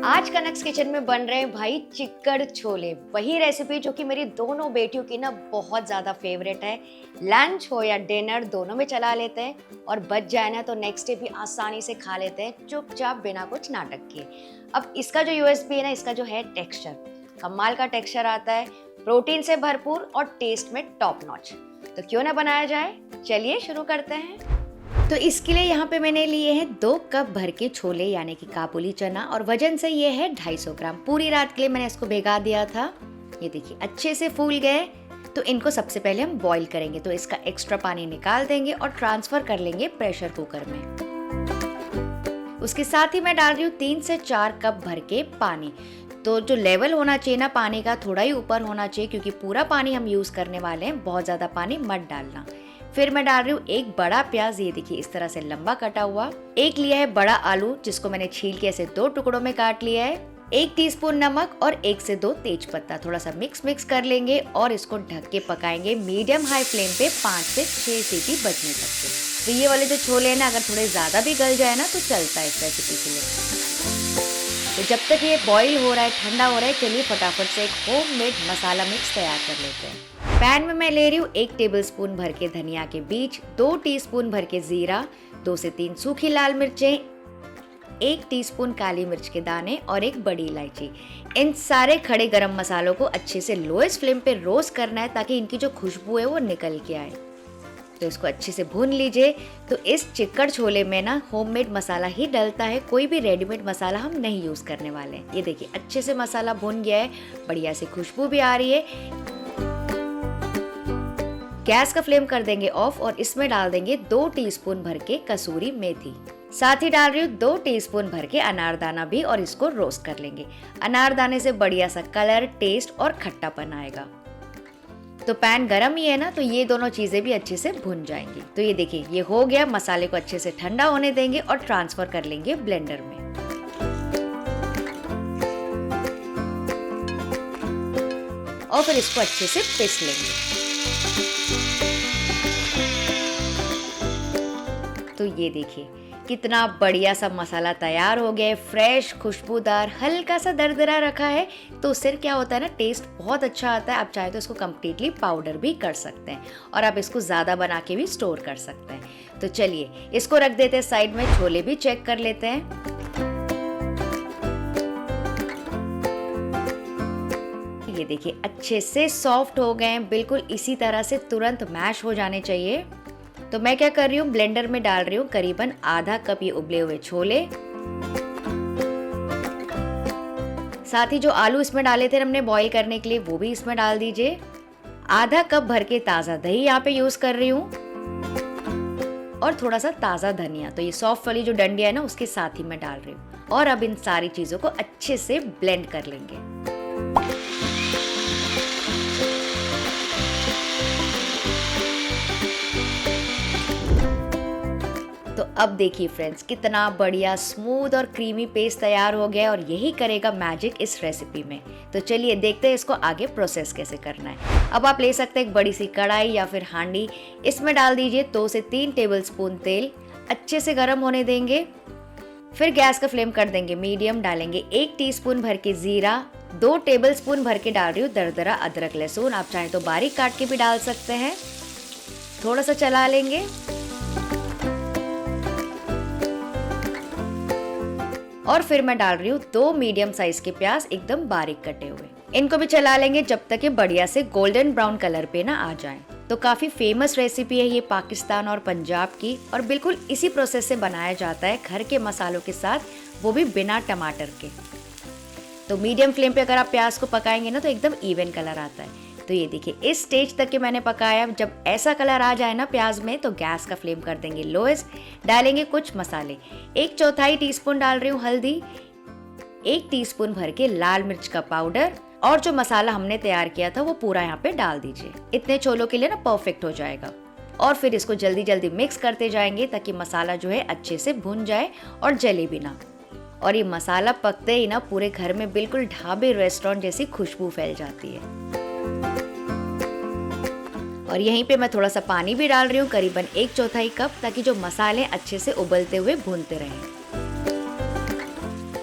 आज कनक्स किचन में बन रहे हैं भाई चिक्कड़ छोले, वही रेसिपी जो कि मेरी दोनों बेटियों की ना बहुत ज़्यादा फेवरेट है। लंच हो या डिनर दोनों में चला लेते हैं और बच जाए ना तो नेक्स्ट डे भी आसानी से खा लेते हैं चुपचाप बिना कुछ नाटक किए। अब इसका जो यूएसपी है ना, इसका जो है टेक्सचर, कमाल का टेक्सचर आता है, प्रोटीन से भरपूर और टेस्ट में टॉप नॉच। तो क्यों ना बनाया जाए, चलिए शुरू करते हैं। तो इसके लिए यहाँ पे मैंने लिए हैं 2 कप भर के छोले यानी कि काबुली चना और वजन से ये है 250 ग्राम। पूरी रात के लिए मैंने इसको भिगा दिया था। ये देखिए अच्छे से फूल गए। तो इनको सबसे पहले हम बॉईल करेंगे, तो इसका एक्स्ट्रा पानी निकाल देंगे और ट्रांसफर कर लेंगे प्रेशर कुकर में। उसके साथ ही मैं डाल रही हूँ 3 से 4 कप भर के पानी। तो जो लेवल होना चाहिए ना पानी का, थोड़ा ही ऊपर होना चाहिए क्योंकि पूरा पानी हम यूज करने वाले हैं, बहुत ज्यादा पानी मत डालना। फिर मैं डाल रही हूँ 1 बड़ा प्याज, ये देखिए इस तरह से लंबा कटा हुआ। 1 लिया है बड़ा आलू जिसको मैंने छील के ऐसे 2 टुकड़ों में काट लिया है। 1 टीस्पून नमक और 1 से 2 तेज पत्ता। थोड़ा सा मिक्स कर लेंगे और इसको ढक के पकाएंगे मीडियम हाई फ्लेम पे 5 से 6 सीटी बजने तक के। तो ये वाले जो छोले हैं ना, अगर थोड़े ज्यादा भी गल जाए ना तो चलता है इस रेसिपी के लिए। तो जब तक ये बॉईल हो रहा है, ठंडा हो रहा है, चलिए फटाफट से एक होममेड मसाला मिक्स तैयार कर लेते हैं। पैन में मैं ले रही हूँ 1 टेबलस्पून भर के धनिया के बीज, 2 टीस्पून भर के जीरा, 2 से 3 सूखी लाल मिर्चें, 1 टीस्पून काली मिर्च के दाने और 1 बड़ी इलायची। इन सारे खड़े गरम मसालों को अच्छे से लोएस्ट फ्लेम पे रोस्ट करना है ताकि इनकी जो खुशबू है वो निकल के आए। तो इसको अच्छे से भून लीजिए। तो इस चिक्कड़ छोले में ना होममेड मसाला ही डलता है, कोई भी रेडीमेड मसाला हम नहीं यूज करने वाले। ये देखिए अच्छे से मसाला भून गया है, बढ़िया से खुशबू भी आ रही है। गैस का फ्लेम कर देंगे ऑफ और इसमें डाल देंगे 2 टीस्पून भर के कसूरी मेथी। साथ ही डाल रही हूँ 2 टीस्पून भर के अनारदाना भी और इसको रोस्ट कर लेंगे। अनारदाने से बढ़िया सा कलर, टेस्ट और खट्टापन आएगा। तो पैन गरम ही है ना, तो ये दोनों चीजें भी अच्छे से भुन जाएंगी। तो ये देखिए ये हो गया। मसाले को अच्छे से ठंडा होने देंगे और ट्रांसफर कर लेंगे ब्लेंडर में। और फिर इसको अच्छे से पीस लेंगे। तो ये देखिए कितना बढ़िया सा मसाला तैयार हो गया है, फ्रेश, खुशबूदार, हल्का सा दरदरा रखा है। तो उससे क्या होता है ना, टेस्ट बहुत अच्छा आता है। आप चाहे तो इसको कम्प्लीटली पाउडर भी कर सकते हैं और आप इसको ज़्यादा बना के भी स्टोर कर सकते हैं। तो चलिए इसको रख देते हैं साइड में, छोले भी चेक कर लेते हैं। ये देखिए अच्छे से सॉफ्ट हो गए हैं, बिल्कुल इसी तरह से तुरंत मैश हो जाने चाहिए। तो मैं क्या कर रही हूँ, ब्लेंडर में डाल रही हूँ करीबन आधा कप ये उबले हुए छोले। साथ ही जो आलू इसमें डाले थे हमने बॉईल करने के लिए, वो भी इसमें डाल दीजिए। आधा कप भर के ताज़ा दही यहाँ पे यूज कर रही हूँ और थोड़ा सा ताज़ा धनिया। तो ये सॉफ्ट वाली जो डंडिया है ना, उसके साथ ही मैं डाल रही हूँ और अब इन सारी चीज़ों को अच्छे से ब्लेंड कर लेंगे। तो अब देखिए फ्रेंड्स, कितना बढ़िया स्मूथ और क्रीमी पेस्ट तैयार हो गया है और यही करेगा मैजिक इस रेसिपी में। तो चलिए देखते हैं इसको आगे प्रोसेस कैसे करना है। अब आप ले सकते हैं एक बड़ी सी कढ़ाई या फिर हांडी, इसमें डाल दीजिए 2 से 3 टेबलस्पून तेल, अच्छे से गर्म होने देंगे। फिर गैस का फ्लेम कर देंगे मीडियम, डालेंगे 1 टीस्पून भर के जीरा, 2 टेबलस्पून भर के डाल रही हूँ दरदरा अदरक लहसुन, आप चाहें तो बारीक काट के भी डाल सकते हैं। थोड़ा सा चला लेंगे और फिर मैं डाल रही हूँ 2 मीडियम साइज के प्याज एकदम बारीक कटे हुए। इनको भी चला लेंगे जब तक ये बढ़िया से गोल्डन ब्राउन कलर पे ना आ जाए। तो काफी फेमस रेसिपी है ये पाकिस्तान और पंजाब की, और बिल्कुल इसी प्रोसेस से बनाया जाता है घर के मसालों के साथ, वो भी बिना टमाटर के। तो मीडियम फ्लेम पे अगर आप प्याज को पकाएंगे ना तो एकदम इवन कलर आता है। तो ये देखिए इस स्टेज तक के मैंने पकाया। जब ऐसा कलर आ जाए ना प्याज में, तो गैस का फ्लेम कर देंगे लोएस्ट। डालेंगे कुछ मसाले, 1/4 टीस्पून डाल रही हूँ हल्दी, 1 टीस्पून भर के लाल मिर्च का पाउडर, और जो मसाला हमने तैयार किया था वो पूरा यहाँ पे डाल दीजिए। इतने छोलों के लिए ना परफेक्ट हो जाएगा। और फिर इसको जल्दी जल्दी मिक्स करते जाएंगे ताकि मसाला जो है अच्छे से भुन जाए और जले भी ना। और ये मसाला पकते ही ना पूरे घर में बिल्कुल ढाबे, रेस्टोरेंट जैसी खुशबू फैल जाती है। और यहीं पे मैं थोड़ा सा पानी भी डाल रही हूँ, करीबन 1/4 कप, ताकि जो मसाले अच्छे से उबलते हुए भूनते रहें।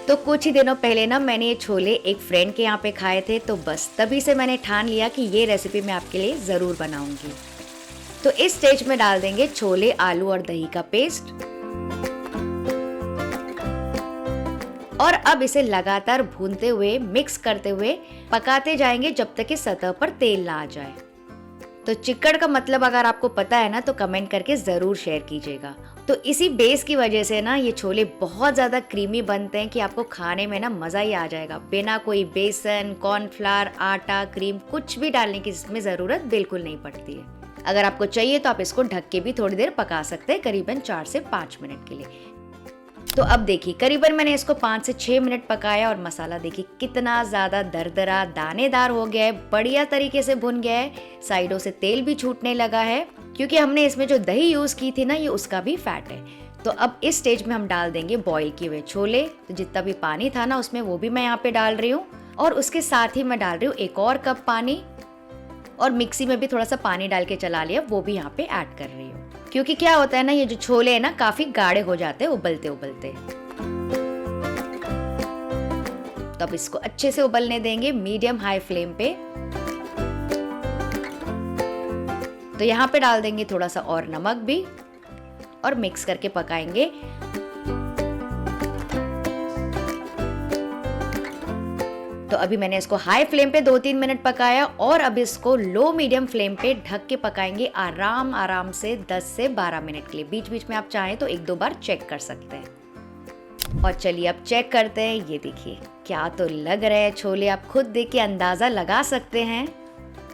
तो कुछ ही दिनों पहले ना मैंने ये छोले एक फ्रेंड के यहाँ पे खाए थे, तो बस तभी से मैंने ठान लिया कि ये रेसिपी मैं आपके लिए ज़रूर बनाऊंगी। तो इस स्टेज में डाल देंगे छोले, आलू और दही का पेस्ट और अब इसे लगातार भूनते हुए, मिक्स करते हुए पकाते जाएंगे जब तक कि सतह पर तेल ना आ जाए। तो चिक्कड़ का मतलब अगर आपको पता है ना तो कमेंट करके ज़रूर शेयर कीजिएगा। तो इसी बेस की वजह से ना ये छोले बहुत ज़्यादा क्रीमी बनते हैं कि आपको खाने में ना मज़ा ही आ जाएगा, बिना कोई बेसन, कॉर्नफ्लावर, आटा, क्रीम कुछ भी डालने की इसमें ज़रूरत बिल्कुल नहीं पड़ती है। अगर आपको चाहिए तो आप इसको ढक के भी थोड़ी देर पका सकते हैं, करीबन 4 से 5 मिनट के लिए। तो अब देखिए करीबन मैंने इसको 5 से 6 मिनट पकाया और मसाला देखिए कितना ज़्यादा दरदरा दानेदार हो गया है, बढ़िया तरीके से भुन गया है, साइडों से तेल भी छूटने लगा है क्योंकि हमने इसमें जो दही यूज़ की थी ना ये उसका भी फैट है। तो अब इस स्टेज में हम डाल देंगे बॉईल किए हुए छोले। तो जितना भी पानी था ना उसमें वो भी मैं यहाँ पे डाल रही हूँ और उसके साथ ही मैं डाल रही हूँ 1 और कप पानी और मिक्सी में भी थोड़ा सा पानी डाल के चला लिया, वो भी यहाँ पे ऐड कर रही हूँ क्योंकि क्या होता है ना ये जो छोले है ना काफी गाढ़े हो जाते हैं उबलते उबलते। तो अब इसको अच्छे से उबलने देंगे मीडियम हाई फ्लेम पे। तो यहाँ पे डाल देंगे थोड़ा सा और नमक भी और मिक्स करके पकाएंगे। तो अभी मैंने इसको हाई फ्लेम पे 2-3 मिनट पकाया और अब इसको लो मीडियम फ्लेम पे ढक के पकाएंगे आराम से 10 से 12 मिनट के लिए। बीच बीच में आप चाहें तो 1-2 बार चेक कर सकते हैं। और चलिए अब चेक करते हैं। ये देखिए क्या तो लग रहा है छोले, आप खुद देख के अंदाजा लगा सकते हैं।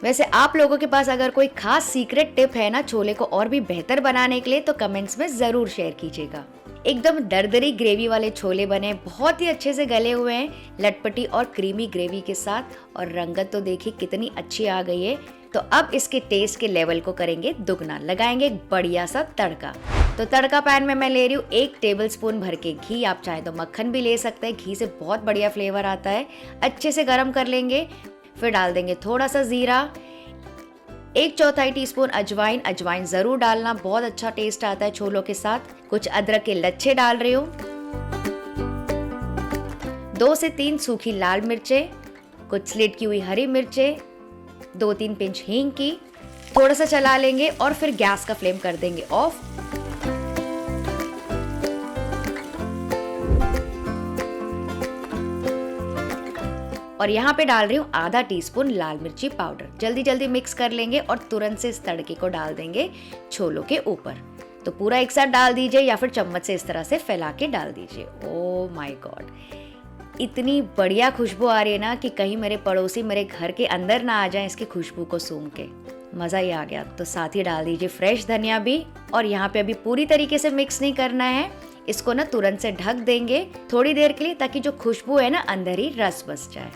वैसे आप लोगों के पास अगर कोई खास सीक्रेट टिप है ना छोले को और भी बेहतर बनाने के लिए तो कमेंट्स में जरूर शेयर कीजिएगा। एकदम दरदरी ग्रेवी वाले छोले बने, बहुत ही अच्छे से गले हुए हैं, लटपटी और क्रीमी ग्रेवी के साथ, और रंगत तो देखिए कितनी अच्छी आ गई है। तो अब इसके टेस्ट के लेवल को करेंगे दुगना, लगाएंगे एक बढ़िया सा तड़का। तो तड़का पैन में मैं ले रही हूँ 1 टेबलस्पून भर के घी, आप चाहे तो मक्खन भी ले सकते हैं, घी से बहुत बढ़िया फ्लेवर आता है। अच्छे से गर्म कर लेंगे, फिर डाल देंगे थोड़ा सा जीरा, 1/4 टीस्पून अजवाइन, अजवाइन जरूर डालना, बहुत अच्छा टेस्ट आता है छोलों के साथ। कुछ अदरक के लच्छे डाल रही हूँ, 2 से 3 सूखी लाल मिर्चें, कुछ स्लिट की हुई हरी मिर्चें, 2-3 पिंच हींग की। थोड़ा सा चला लेंगे और फिर गैस का फ्लेम कर देंगे ऑफ। और यहाँ पे डाल रही हूँ आधा टीस्पून लाल मिर्ची पाउडर। जल्दी जल्दी मिक्स कर लेंगे और तुरंत से इस तड़के को डाल देंगे छोलों के ऊपर। तो पूरा एक साथ डाल दीजिए या फिर चम्मच से इस तरह से फैला के डाल दीजिए। ओह माय गॉड, इतनी बढ़िया खुशबू आ रही है ना कि कहीं मेरे पड़ोसी मेरे घर के अंदर ना आ जाएं इसकी खुशबू को सूंघ के, मज़ा ही आ गया। तो साथ ही डाल दीजिए फ्रेश धनिया भी। और यहाँ पे अभी पूरी तरीके से मिक्स नहीं करना है, इसको ना तुरंत से ढक देंगे थोड़ी देर के लिए ताकि जो खुशबू है ना अंदर ही रस बस जाए।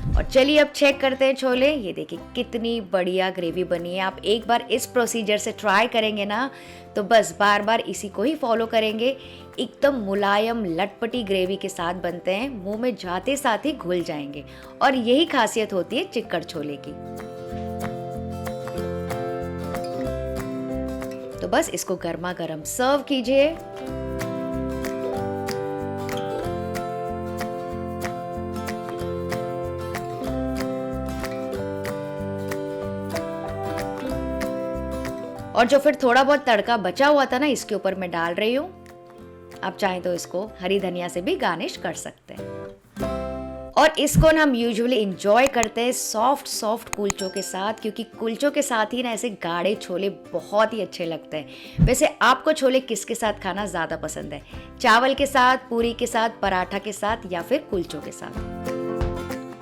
और चलिए अब चेक करते हैं छोले। ये देखिए कितनी बढ़िया ग्रेवी बनी है। आप एक बार इस प्रोसीजर से ट्राई करेंगे ना तो बस बार बार इसी को ही फॉलो करेंगे। एकदम मुलायम लटपटी ग्रेवी के साथ बनते हैं, मुंह में जाते साथ ही घुल जाएंगे, और यही खासियत होती है चिक्कड़ छोले की। तो बस इसको गर्मा गर्म सर्व कीजिए। और जो फिर थोड़ा बहुत तड़का बचा हुआ था ना इसके ऊपर मैं डाल रही हूँ। आप चाहें तो इसको हरी धनिया से भी गार्निश कर सकते हैं। और इसको ना हम यूजुअली इंजॉय करते हैं सॉफ्ट सॉफ्ट कुलचों के साथ, क्योंकि कुलचों के साथ ही ना ऐसे गाढ़े छोले बहुत ही अच्छे लगते हैं। वैसे आपको छोले किसके साथ खाना ज़्यादा पसंद है? चावल के साथ, पूरी के साथ, पराठा के साथ, या फिर कुलचों के साथ?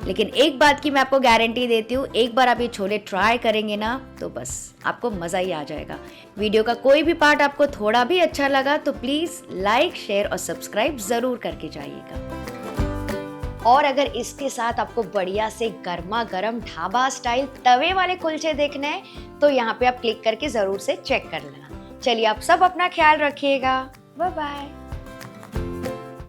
लेकिन एक बात की मैं आपको गारंटी देती हूँ, एक बार आप ये छोले ट्राई करेंगे ना तो बस आपको मज़ा ही आ जाएगा। वीडियो का कोई भी पार्ट आपको थोड़ा भी अच्छा लगा तो प्लीज़ लाइक, शेयर और सब्सक्राइब ज़रूर करके जाइएगा। और अगर इसके साथ आपको बढ़िया से गर्मा गर्म ढाबा स्टाइल तवे वाले कुलचे देखने हैं तो यहाँ पे आप क्लिक करके ज़रूर से चेक कर लेना। चलिए आप सब अपना ख्याल रखिएगा। Bye bye.